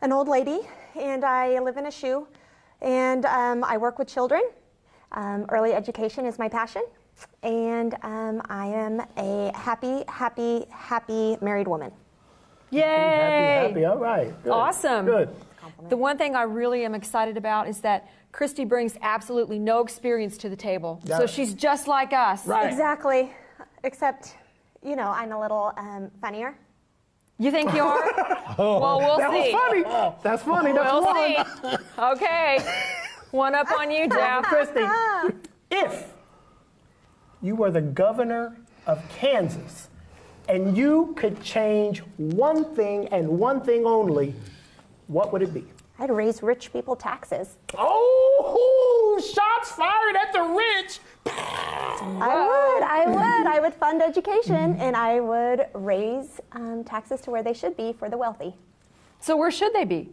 an old lady, and I live in a shoe, and I work with children. Early education is my passion, and I am a happy married woman. Yay! Happy. All right. Good. Awesome. Good. The one thing I really am excited about is that Christy brings absolutely no experience to the table. Yeah. So she's just like us. Right. Exactly, except, you know, I'm a little funnier. You think you are? Well, we'll That see. was funny. That's funny. That's We'll one. see. Okay. One up on you, Jeff. Christy, if you were the governor of Kansas and you could change one thing and one thing only, what would it be? I'd raise rich people taxes. Oh, shots fired at the rich. I would fund education, and I would raise taxes to where they should be for the wealthy. So where should they be?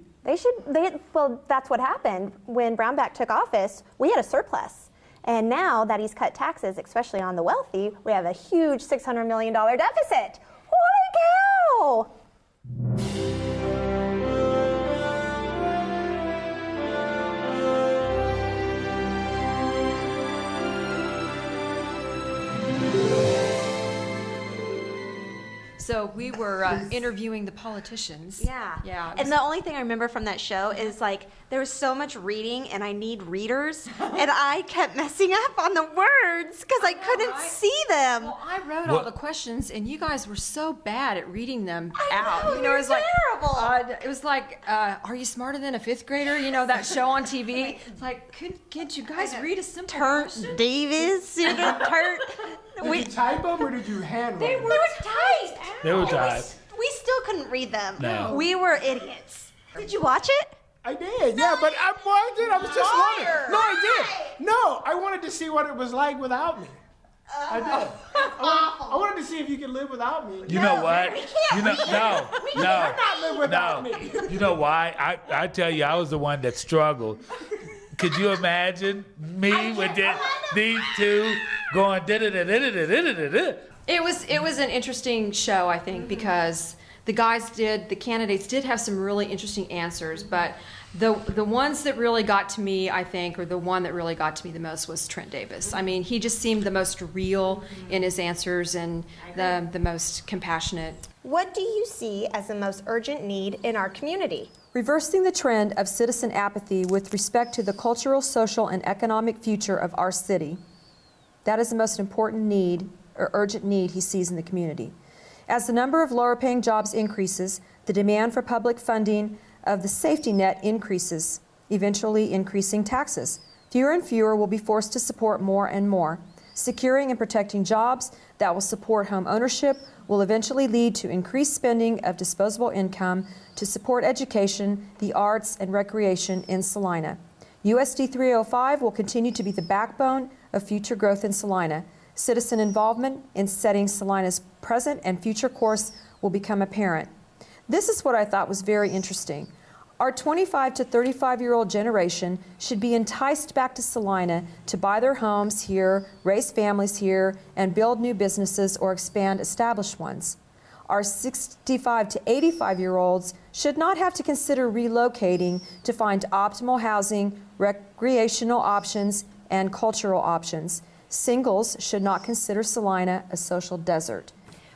Well, that's what happened when Brownback took office. We had a surplus. And now that he's cut taxes, especially on the wealthy, we have a huge $600 million deficit. Holy cow! So we were interviewing the politicians. Yeah. And the only thing I remember from that show is like there was so much reading and I need readers and I kept messing up on the words because I couldn't see them. Well, I wrote all the questions and you guys were so bad at reading them out. know, You know, you're it was like terrible. it was like, are you smarter than a fifth grader? You know, that show on TV. It's like, can't you guys read a simple question? Davis, Did you type them or did you handwrite They them? were typed. They were typed. We still couldn't read them. No. We were idiots. Did you watch it? I did, yeah, but I did. I was just Liar. wondering. No, I did. No, I wanted to see what it was like without me. I did. I wanted to see if you could live without me. You know what? we can't. You know, We no, You cannot live without no. me. You know why? I tell you, I was the one that struggled. Could you imagine me with these two going da-da-da-da-da-da-da-da-da? It was an interesting show, I think, because the candidates did have some really interesting answers, but the ones that really got to me, I think, or the one that really got to me the most was Trent Davis. I mean, he just seemed the most real in his answers and the most compassionate. What do you see as the most urgent need in our community? Reversing the trend of citizen apathy with respect to the cultural, social, and economic future of our city. That is the most important need or urgent need he sees in the community. As the number of lower-paying jobs increases, the demand for public funding of the safety net increases, eventually increasing taxes. Fewer and fewer will be forced to support more and more. Securing and protecting jobs that will support home ownership will eventually lead to increased spending of disposable income to support education, the arts, and recreation in Salina. USD 305 will continue to be the backbone of future growth in Salina. Citizen involvement in setting Salina's present and future course will become apparent. This is what I thought was very interesting. Our 25 to 35-year-old generation should be enticed back to Salina to buy their homes here, raise families here, and build new businesses or expand established ones. Our 65 to 85-year-olds should not have to consider relocating to find optimal housing, recreational options, and cultural options. Singles should not consider Salina a social desert.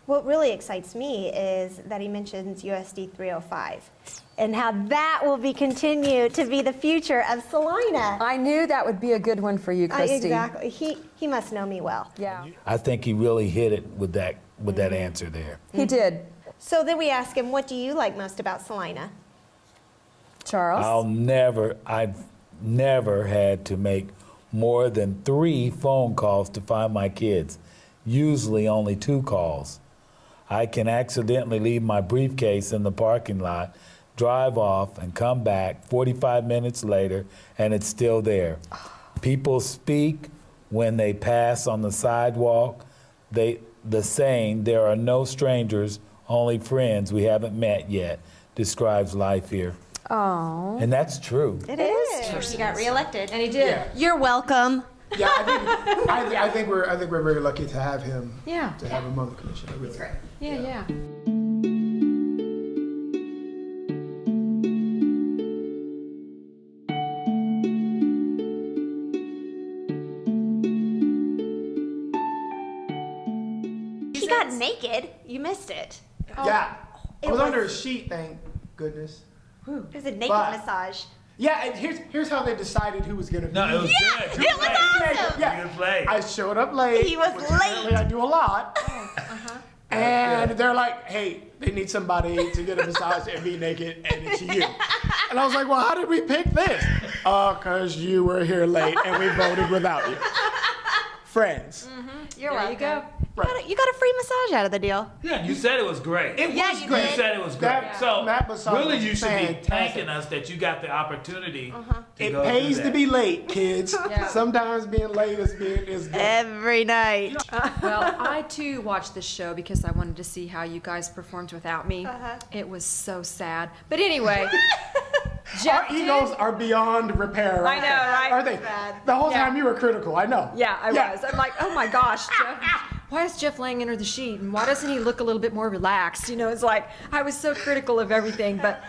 What really excites me is that he mentions USD 305 and how that will be continued to be the future of Salina. I knew that would be a good one for you, Christy. Exactly. He must know me well. Yeah. I think he really hit it with that answer there. He did. So then we ask him, what do you like most about Salina? Charles? I've never had to make more than 3 phone calls to find my kids, usually only 2 calls. I can accidentally leave my briefcase in the parking lot, drive off, and come back 45 minutes later, and it's still there. People speak when they pass on the sidewalk. The saying, "There are no strangers, only friends we haven't met yet," describes life here. Oh. And that's true. It is. First he got reelected. And he did. Yeah. You're welcome. Yeah, I think we're very lucky to have him. Yeah. To have him on the commission. I really. Yeah. got naked. You missed it. Yeah. I was was- under a sheet, thank goodness. It was a naked But- massage. Yeah, and here's how they decided who was gonna be. No, it was good. It was awesome. Yeah. Good play. I showed up late. He was which apparently late. I do a lot. And they're like, hey, they need somebody to get a massage and be naked, and it's you. And I was like, well, how did we pick this? Because you were here late and we voted without you. Friends. You're There welcome. you go. You got a free massage out of the deal. Yeah, you said it was great. It Yeah, was you great. You said it was great. That- So that massage really, was you should be fantastic. thanking us that you got the opportunity to It go pays do to that. be late, kids. Yeah. Sometimes being late is good. Every night. Well, I too watched this show because I wanted to see how you guys performed without me. It was so sad. But anyway, Our Jeff egos did. are beyond repair. I know, right? Are they? Bad. The whole Yeah. time you were critical, I know. Yeah, I was. I'm like, oh my gosh, Jeff. Why is Jeff laying under the sheet, and why doesn't he look a little bit more relaxed? You know, it's like I was so critical of everything, but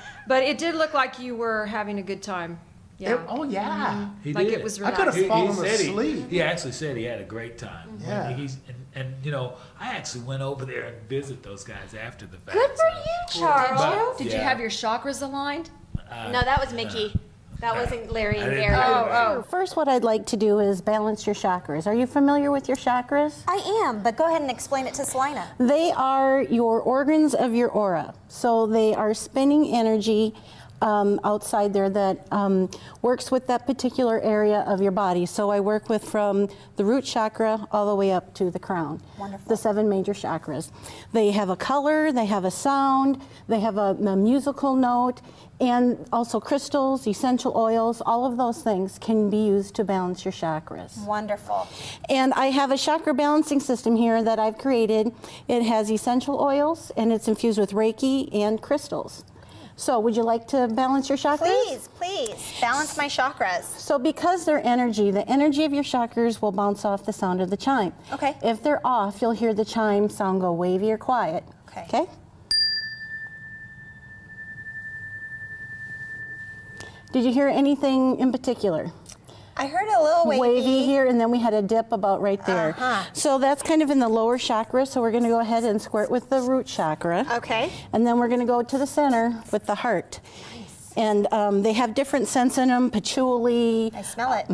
it did look like you were having a good time. Yeah. Oh, yeah. He Like did. it was I could have relaxing. fallen said asleep. He actually said he had a great time. Yeah. And you know, I actually went over there and visit those guys after the fact. Good for so- you, Charles. But, Did you yeah. have your chakras aligned? No, that was Mickey. That wasn't Larry and I didn't Gary. know that. First, what I'd like to do is balance your chakras. Are you familiar with your chakras? I am, but go ahead and explain it to Salina. They are your organs of your aura. So they are spinning energy outside there that works with that particular area of your body. So I work with from the root chakra all the way up to the crown. Wonderful. The 7 major chakras. They have a color, they have a sound, they have a musical note, and also crystals, essential oils, all of those things can be used to balance your chakras. Wonderful. And I have a chakra balancing system here that I've created. It has essential oils and it's infused with Reiki and crystals. So would you like to balance your chakras? Please, please, balance my chakras. So because they're energy, the energy of your chakras will bounce off the sound of the chime. Okay. If they're off, you'll hear the chime sound go wavy or quiet. Okay. Okay? Did you hear anything in particular? I heard a little wavy. Here, and then we had a dip about right there. Uh-huh. So that's kind of in the lower chakra, so we're going to go ahead and squirt with the root chakra. Okay. And then we're going to go to the center with the heart. And they have different scents in them, patchouli. I smell it.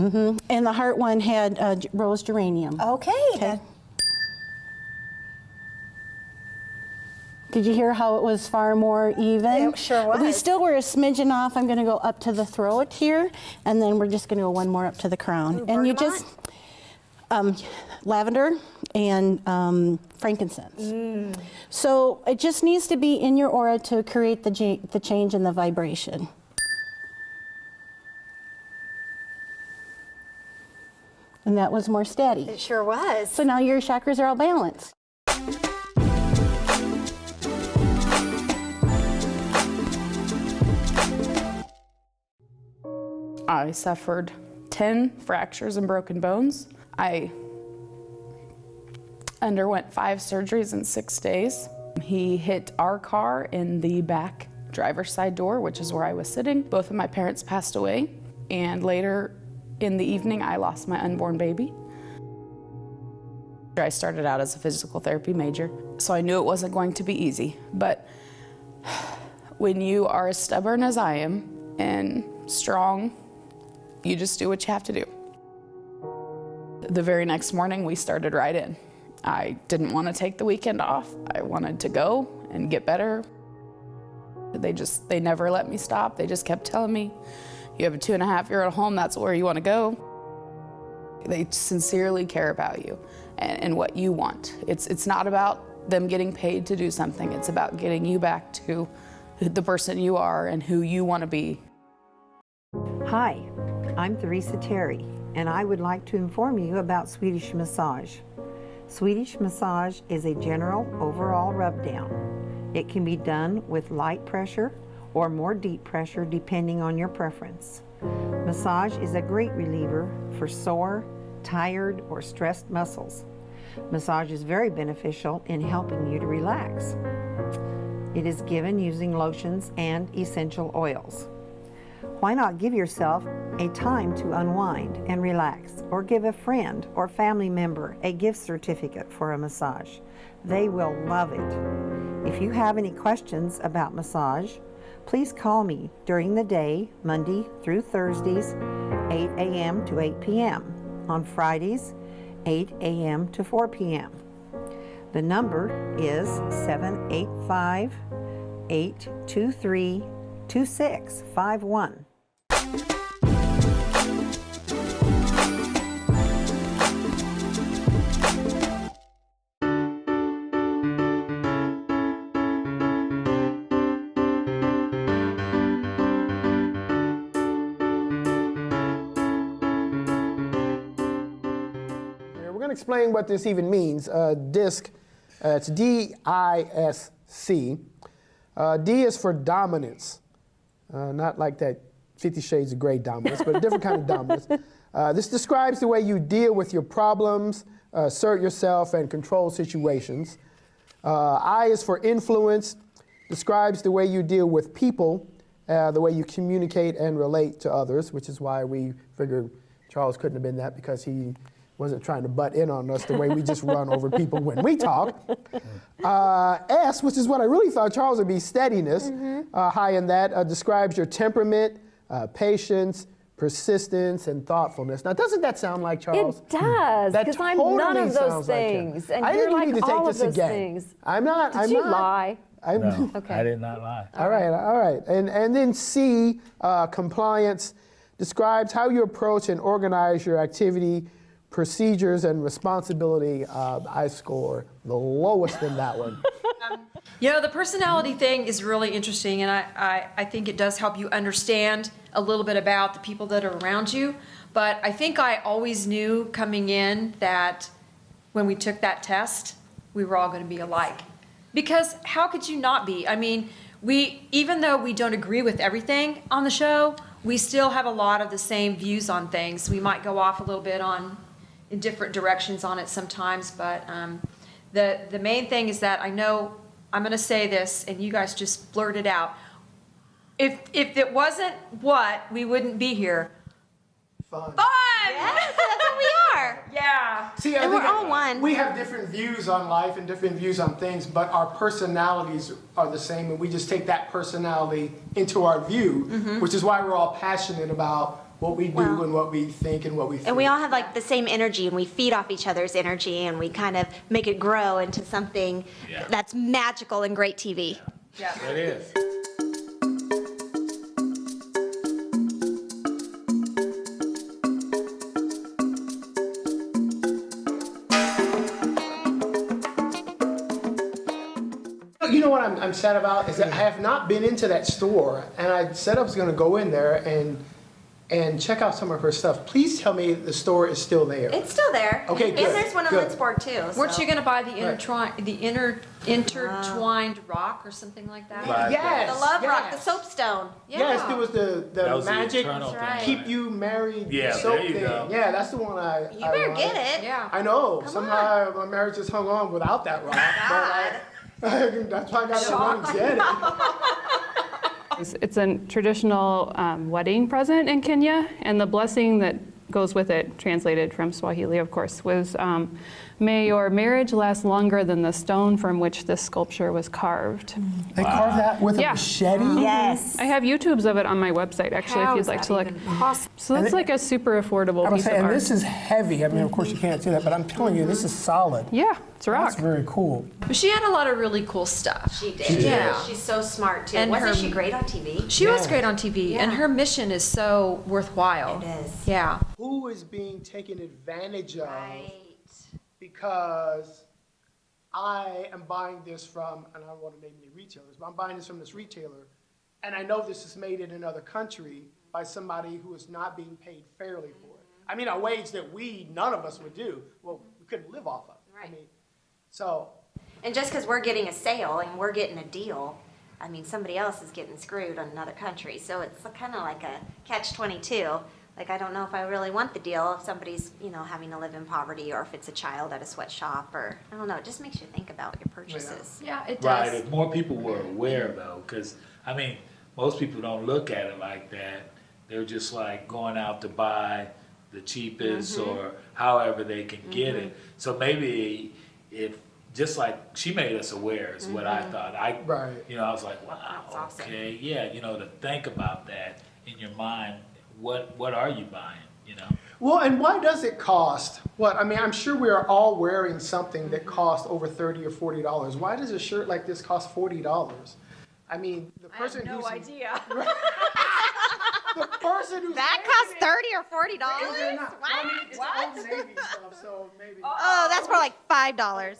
And the heart one had rose geranium. Okay. Did you hear how it was far more even? It sure was. We still were a smidgen off. I'm going to go up to the throat here, and then we're just going to go one more up to the crown. Ooh, and you bergamot? just lavender and frankincense. So it just needs to be in your aura to create the change in the vibration. And that was more steady. It sure was. So now your chakras are all balanced. I suffered 10 fractures and broken bones. I underwent 5 surgeries in 6 days. He hit our car in the back driver's side door, which is where I was sitting. Both of my parents passed away, and later in the evening, I lost my unborn baby. I started out as a physical therapy major, so I knew it wasn't going to be easy. But when you are as stubborn as I am and strong, you just do what you have to do. The very next morning, we started right in. I didn't want to take the weekend off. I wanted to go and get better. They never let me stop. They just kept telling me, you have a 2.5-year-old home, that's where you want to go. They sincerely care about you and what you want. It's not about them getting paid to do something. It's about getting you back to the person you are and who you want to be. Hi, I'm Theresa Terry, and I would like to inform you about Swedish massage. Swedish massage is a general overall rub down. It can be done with light pressure or more deep pressure depending on your preference. Massage is a great reliever for sore, tired, or stressed muscles. Massage is very beneficial in helping you to relax. It is given using lotions and essential oils. Why not give yourself a time to unwind and relax, or give a friend or family member a gift certificate for a massage? They will love it. If you have any questions about massage, please call me during the day, Monday through Thursdays, 8 a.m. to 8 p.m. On Fridays, 8 a.m. to 4 p.m. The number is 785-823-2651. We're going to explain what this even means. DISC, it's D-I-S-C. D is for dominance, not like that 50 Shades of Grey dominance, but a different kind of dominance. This describes the way you deal with your problems, assert yourself, and control situations. I is for influence, describes the way you deal with people, the way you communicate and relate to others, which is why we figured Charles couldn't have been that, because he wasn't trying to butt in on us the way we just run over people when we talk. S, which is what I really thought Charles would be, steadiness, high in that, describes your temperament, patience, persistence, and thoughtfulness. Now, doesn't that sound like Charles? It does, That because I'm totally none of those sounds like him. things. And I you're think you like need to take all this of those again. things. I'm not. Did you lie? No, Okay. I did not lie. All right. And then C, compliance, describes how you approach and organize your activity, procedures, and responsibility. I score the lowest in that one. You know, the personality thing is really interesting, and I think it does help you understand a little bit about the people that are around you. But I think I always knew coming in that when we took that test, we were all going to be alike. Because how could you not be? I mean, even though we don't agree with everything on the show, we still have a lot of the same views on things. We might go off a little bit in different directions on it sometimes, but the main thing is that I know I'm going to say this, and you guys just blurt it out. If it wasn't what, we wouldn't be here. Fun. Yes, that's what we are. Yeah. See, I And think we're all one. We have different views on life and different views on things, but our personalities are the same, and we just take that personality into our view, which is why we're all passionate about what we do and what we think and what we feel. And we all have like the same energy, and we feed off each other's energy, and we kind of make it grow into something that's magical and great TV. Yeah. It is. You know what I'm sad about is that I have not been into that store, and I said I was going to go in there and check out some of her stuff. Please tell me the store is still there. It's still there. Okay, good. And there's one in Good. Lindsborg too. Weren't so. you going to buy the intertwined rock or something like that? Right. Yes. The love rock, yes. the soapstone. Yes, there was the That was the magic eternal That's right. keep you married Yeah, soap there you thing. go. Yeah, that's the one I You better wanted. get it. Yeah. I know. Come Somehow my marriage just hung on without that rock. God. But that's why I got to run and get it. It's a traditional wedding present in Kenya, and the blessing that goes with it, translated from Swahili, of course, was may your marriage last longer than the stone from which this sculpture was carved. They carved that with a Yeah. machete? Yes. I have YouTubes of it on my website, actually, How if is you'd like that to look. even possible? So that's like a super affordable I was piece of saying, art. this is heavy. I mean, of course you can't see that, but I'm telling you, this is solid. Yeah, it's a rock. That's very cool. But she had a lot of really cool stuff. She did. Yeah. She's so smart too. And Wasn't her- she great on TV? She was Yeah. great on TV, and Yeah. her mission is so worthwhile. It is. Yeah. Who is being taken advantage of Right. because I am buying this from, and I don't want to name any retailers, but I'm buying this from this retailer, and I know this is made in another country by somebody who is not being paid fairly for it. I mean, a wage that none of us would do. Well, we couldn't live off of. Right. I mean, so And just because we're getting a sale and we're getting a deal, I mean, somebody else is getting screwed in another country. So it's kind of like a catch-22. Like, I don't know if I really want the deal if somebody's, having to live in poverty, or if it's a child at a sweatshop, or, I don't know, it just makes you think about your purchases. Yeah, it does. Right. If more people were aware, though, because, I mean, most people don't look at it like that. They're just like going out to buy the cheapest or however they can get it. So maybe if, just like she made us aware is what I thought. Right. You know, I was like, wow, That's awesome. okay, yeah, you know, to think about that in your mind, what are you buying, you know? Well, and why does it cost? What I mean, I'm sure we are all wearing something that costs over $30 or $40. Why does a shirt like this cost $40? I mean, the person I have no who's idea. the person who's That making costs it- $30 or $40? Is it not? What? I mean, it's Old Navy stuff, so maybe. Oh, that's more like $5.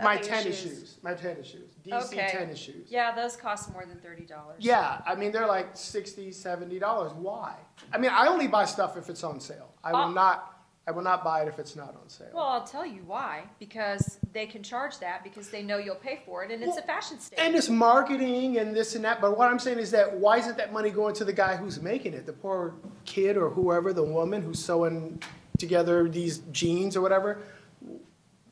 My tennis shoes. My tennis shoes. DC tennis shoes. Yeah, those cost more than $30. Yeah, I mean, they're like $60, $70. Why? I mean, I only buy stuff if it's on sale. I will not buy it if it's not on sale. Well, I'll tell you why. Because they can charge that because they know you'll pay for it, and it's a fashion statement. And it's marketing and this and that. But what I'm saying is that why isn't that money going to the guy who's making it? The poor kid or whoever, the woman who's sewing together these jeans or whatever.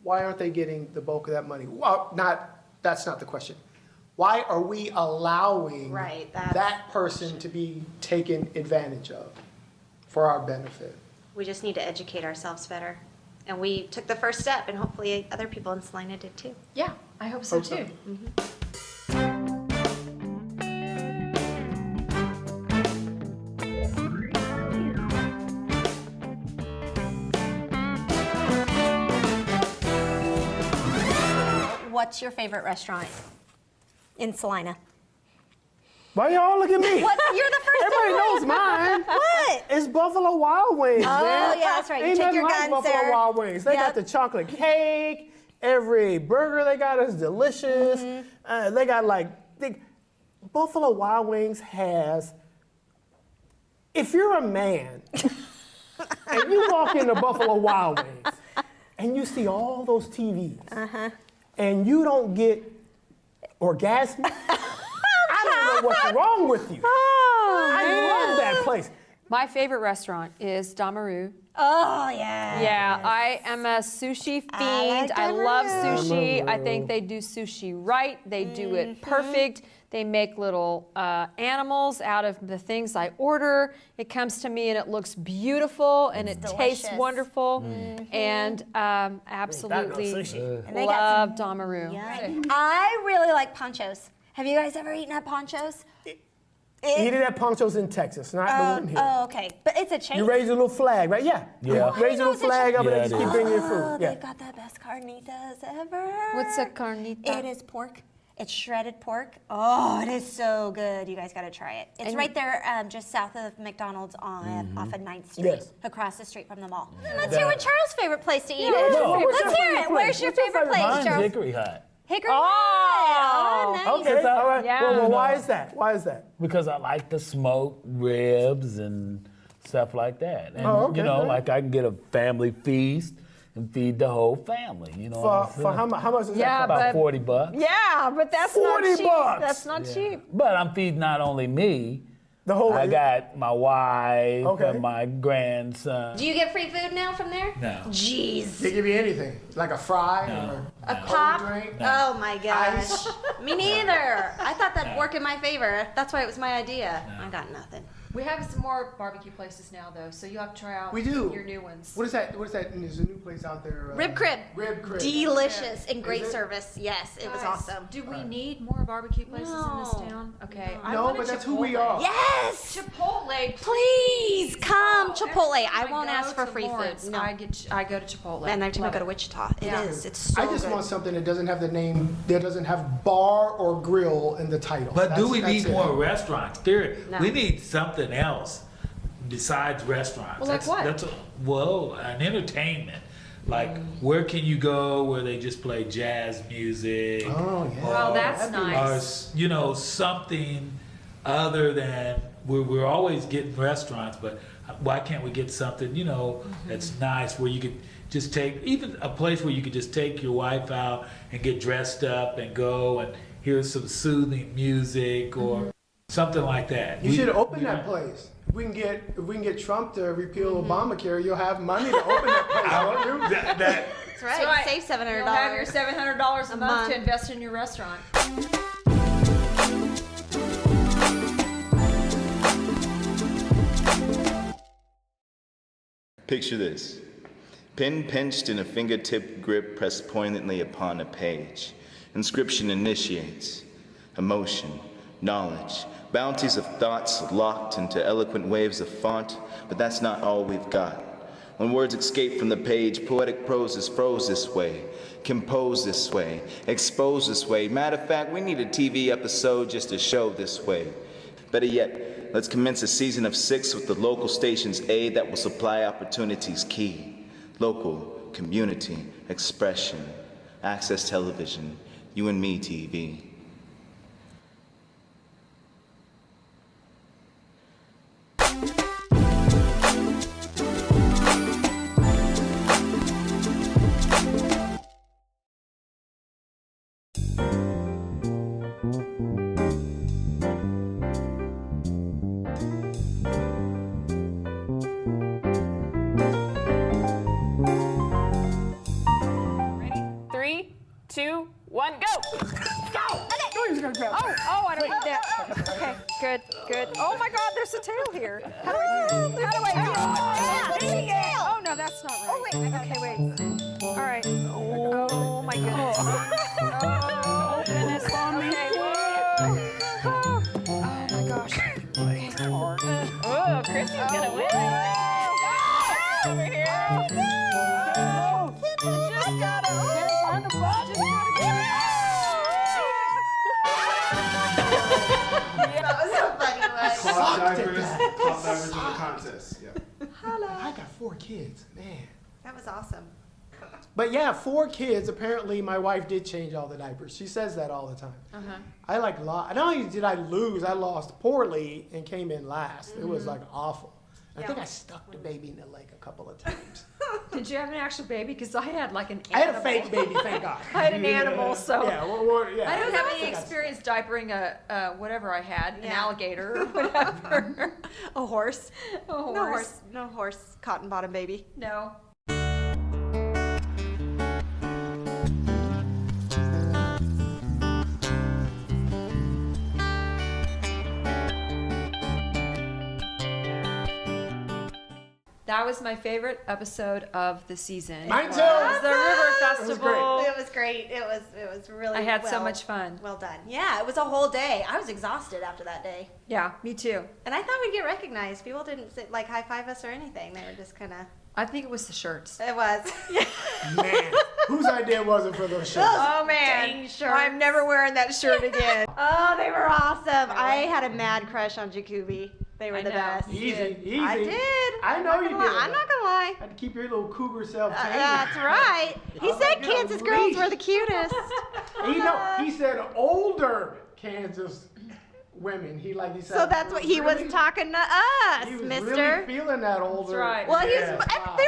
Why aren't they getting the bulk of that money? Well, that's not the question. Why are we allowing Right, that person to be taken advantage of for our benefit? We just need to educate ourselves better. And we took the first step, and hopefully other people in Salina did too. Yeah, I hope so Hope so. too. What's your favorite restaurant in Salina? Why y'all look at me? What? You're the first Everybody one. knows mine. What? It's Buffalo Wild Wings, Oh, man. yeah, that's right. You Ain't take nothing your like guns Buffalo there. Wild Wings. They got Yep. the chocolate cake. Every burger they got is delicious. Mm-hmm. They got Buffalo Wild Wings has. If you're a man and you walk into Buffalo Wild Wings and you see all those TVs and you don't get orgasmic, I don't know what's wrong with you. I love that place. My favorite restaurant is Damaru. Oh, yeah. Yeah, I am a sushi fiend. I love sushi. I think they do sushi right. They do it perfect. They make little animals out of the things I order. It comes to me and it looks beautiful and it tastes delicious. wonderful. And absolutely And they got love Damaru. I really like ponchos. Have you guys ever eaten at ponchos? Eat it at Ponchos in Texas, not the one here. Oh, okay. But it's a chain. You raise a little flag, right? Yeah. Yeah. Raise a little flag up Yeah, and it just keep is. bringing your food. Oh, Yeah. they've got the best carnitas ever. What's a carnita? It is pork. It's shredded pork. Oh, it is so good. You guys got to try it. It's right there just south of McDonald's off of 9th Street, Yes. across the street from the mall. Let's hear what Charles' favorite place to eat is. no, what's Let's your hear favorite it. place? Where's your What's your favorite favorite place, Mine's Charles? Hickory Hut. Hickory. Oh, nice. Okay, all right. Yeah. Well, why is that? Why is that? Because I like to smoke ribs and stuff like that. And, okay, you know, good. like I can get a family feast and feed the whole family, you know what I'm For saying? how much is Yeah, that? About but- $40. Yeah, but that's $40 not cheap. bucks. That's not cheap. But I'm feeding not only me, The whole. I got my wife Okay. and my grandson. Do you get free food now from there? No. Jeez. They give you anything, like a fry or A cold pop? drink. Oh my gosh. Ice. Me neither. I thought that'd work in my favor. That's why it was my idea. I got nothing. We have some more barbecue places now, though, so you have to try out We do. your new ones. What is that? What is that? There's a new place out there. Rib Crib. Rib Crib. Delicious and great Is it? service. Yes, it was Guys, awesome. Do we need more barbecue places in this No. town? Okay. I No, want a but that's who we Chipotle. are. Yes! Chipotle, Please come Oh, Chipotle. every I time won't go ask for to free Lawrence, food. No. I go to Chipotle. And every time I Love go to it. Wichita, Yeah. it is. It's so I just good. want something that doesn't have the name, that doesn't have bar or grill in the title. But do we That's need it. more restaurants? No. We need something else besides restaurants. Well, like what? Well, an entertainment. Like, where can you go where they just play jazz music? Oh, yeah. Well, that's That'd be Or, nice. you know, something other than, we're always getting restaurants, but why can't we get something, you know, that's nice where you could just take, even a place where you could just take your wife out and get dressed up and go and hear some soothing music or something like that. You should open that place. If we can get Trump to repeal Obamacare, you'll have money to open that place, won't you? That's right. That's right. Save $700. You'll have your $700 a month month. to invest in your restaurant. Picture this. Pen pinched in a fingertip grip pressed poignantly upon a page. Inscription initiates. Emotion, knowledge, bounties of thoughts locked into eloquent waves of font, but that's not all we've got. When words escape from the page, poetic prose is froze this way, composed this way, exposed this way. Matter of fact, we need a TV episode just to show this way. Better yet, let's commence a season of 6 with the local station's aid that will supply opportunities key. Local, community, expression, access television, you and me TV. Oh, I don't need that. Okay, good, good. Oh my God, there's a tail here. How do I do it? Oh no, that's not right. Oh wait, okay, wait. All right. Oh my goodness. Oh goodness. Okay, whoa. Oh my gosh. Oh, Chrissy's gonna win. Over here. Just gotta. That was so funny. Cloth divers in the contest. Yeah. Hello. I got 4 kids, man. That was awesome. But yeah, 4 kids. Apparently, my wife did change all the diapers. She says that all the time. I not only did I lose, I lost poorly and came in last. It was like awful. I think I stuck the baby in the leg a couple of times. Did you have an actual baby? Because I had like an animal. I had a fake baby, thank God. I had an animal, so. Yeah, yeah. I don't have any experience diapering a whatever I had, an alligator or whatever. A horse. A horse. No horse. No horse. Cotton bottom baby. No. That was my favorite episode of the season. Mine too. It was the River Festival. It was great. It was really. I had so much fun. Well done. Yeah, it was a whole day. I was exhausted after that day. Yeah, me too. And I thought we'd get recognized. People didn't like high five us or anything. They were just kind of. I think it was the shirts. It was. Man, whose idea was it for those shirts? Oh man, I'm never wearing that shirt again. Oh, they were awesome. I had a mad crush on Jacoby. They were the best. Easy. I did. I know you did. I'm not gonna lie. Had to keep your little cougar self tamed. That's right. He said Kansas girls were the cutest. He said older Kansas women. He said. So that's what he was talking to us, he was mister. really feeling that older. That's right. Well, they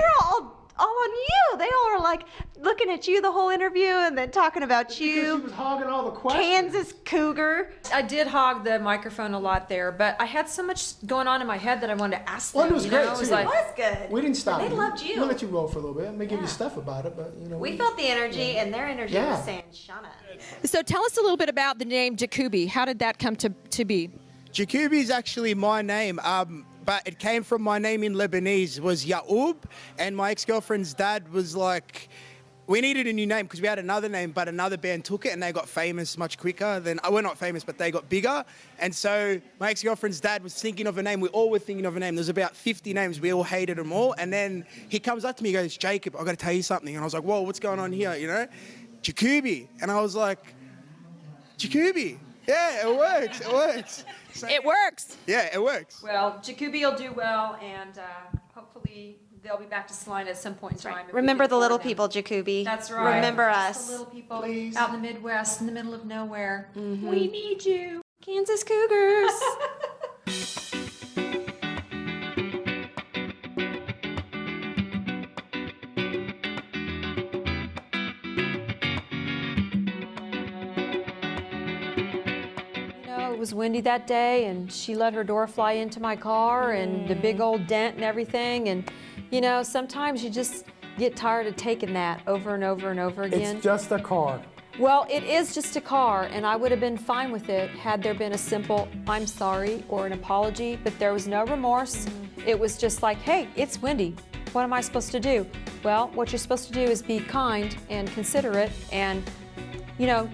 were all on you. They all were like looking at you the whole interview and then talking about you. Because she was hogging all the questions. Kansas cougar. I did hog the microphone a lot there, but I had so much going on in my head that I wanted to ask them. Well, it was great, It was too. like, It was good. We didn't stop. They loved you. We'll let you roll for a little bit. I may give you stuff about it, but We felt the energy, and their energy was saying, "Shana." So tell us a little bit about the name Jacoby. How did that come to be? Jacoby is actually my name, but it came from my name in Lebanese, was Yaoub, and my ex-girlfriend's dad was like, we needed a new name because we had another name, but another band took it and they got famous much quicker than, we're not famous, but they got bigger. And so my ex-girlfriend's dad was thinking of a name. We all were thinking of a name. There's about 50 names. We all hated them all. And then he comes up to me, he goes, Jacob, I've got to tell you something. And I was like, whoa, what's going on here, you know? Jacoby. And I was like, Jacoby. Yeah, it works. It works. So, It works. Yeah, it works. well, Jacoby will do well, and hopefully they'll be back to Salina at some point in time. if we Remember can the little afford them. people, Jacoby. That's right. Remember Just us. the little people Please. out in the Midwest, in the middle of nowhere. We need you. Kansas Cougars. It was windy that day, and she let her door fly into my car and the big old dent and everything. And, sometimes you just get tired of taking that over and over and over again. It's just a car. Well, it is just a car, and I would have been fine with it had there been a simple I'm sorry or an apology, but there was no remorse. It was just like, hey, it's windy. What am I supposed to do? Well, what you're supposed to do is be kind and considerate and,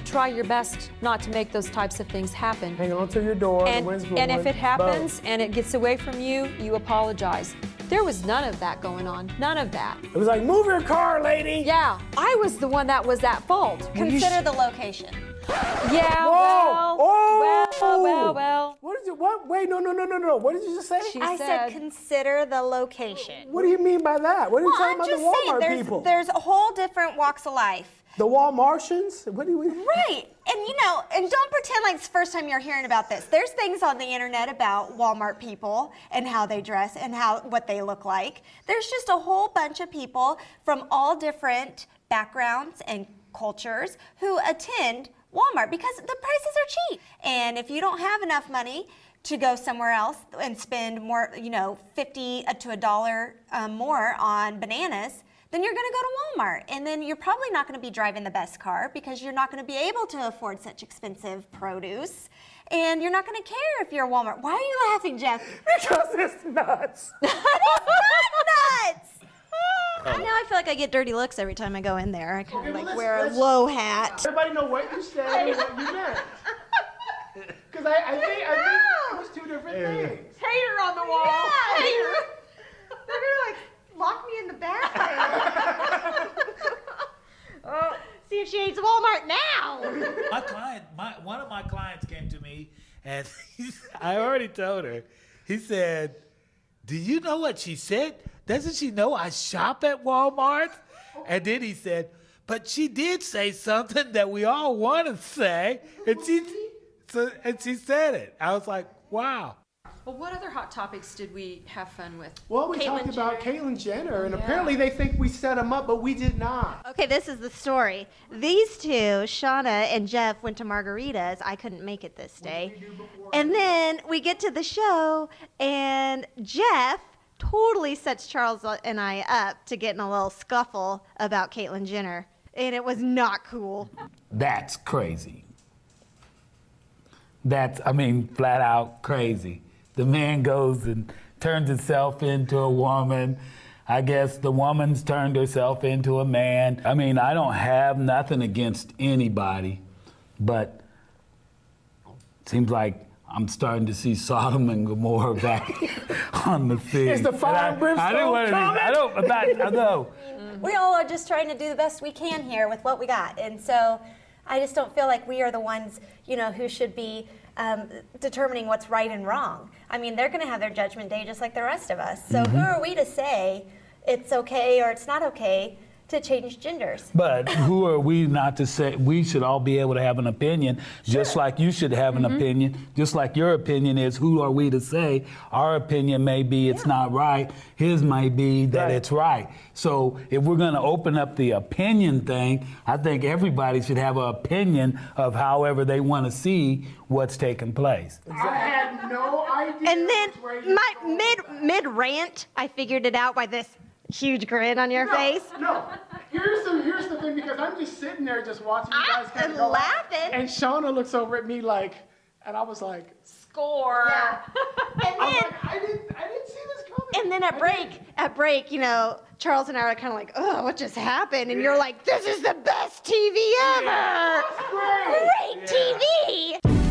try your best not to make those types of things happen. Hang on to your door, And, the wind's blowing. and if it happens Boom. and it gets away from you, you apologize. There was none of that going on. None of that. It was like, move your car, lady. Yeah, I was the one that was at fault. Consider the location. Yeah, well. What did you, what? Wait, no. What did you just say? I said consider the location. What do you mean by that? What are you talking I'm about just the Walmart saying, people? there's a whole different walks of life. The Walmartians? What do we? Right. And don't pretend like it's the first time you're hearing about this. There's things on the internet about Walmart people and how they dress and what they look like. There's just a whole bunch of people from all different backgrounds and cultures who attend Walmart because the prices are cheap. And if you don't have enough money to go somewhere else and spend more, $50 to $1 more on bananas, then you're going to go to Walmart. And then you're probably not going to be driving the best car because you're not going to be able to afford such expensive produce. And you're not going to care if you're at Walmart. Why are you laughing, Jeff? Because it's nuts. It's not nuts. Now I feel like I get dirty looks every time I go in there. I kind of wear a low hat. Everybody know what you said and what you meant. Because I think it was two different things. Hater on the wall. Yeah. Hater. They're going to lock me in the bathroom. Oh, see if she hates Walmart now. One of my clients came to me, and I already told her. He said, "Do you know what she said? Doesn't she know I shop at Walmart?" And then he said, "But she did say something that we all want to say," and she said it. I was like, "Wow." Well, what other hot topics did we have fun with? Well, we talked about Caitlyn Jenner, and apparently they think we set them up, but we did not. Okay, this is the story. These two, Shauna and Jeff, went to Margaritas. I couldn't make it this day. And then we get to the show, and Jeff totally sets Charles and I up to get in a little scuffle about Caitlyn Jenner. And it was not cool. That's crazy. Flat out crazy. The man goes and turns himself into a woman. I guess the woman's turned herself into a man. I don't have nothing against anybody, but it seems like I'm starting to see Sodom and Gomorrah back on the scene. Is the fire and brimstone coming? I know. We all are just trying to do the best we can here with what we got. And so I just don't feel like we are the ones, who should be determining what's right and wrong. They're going to have their judgment day just like the rest of us. So who are we to say it's okay or it's not okay to change genders? But who are we not to say? We should all be able to have an opinion, just like you should have an opinion, just like your opinion is. Who are we to say? Our opinion may be it's not right. His may be that it's right. So if we're going to open up the opinion thing, I think everybody should have an opinion of however they want to see what's taking place. I had no idea. And then my mid rant, I figured it out by this huge grin on your face. No. Here's the thing, because I'm just sitting there just watching you guys kind of go laughing. And Shauna looks over at me like, and I was like, score. Yeah. And then I didn't see this coming. And then at break, Charles and I are kind of like, oh, what just happened? And you're like, this is the best TV ever. Great TV.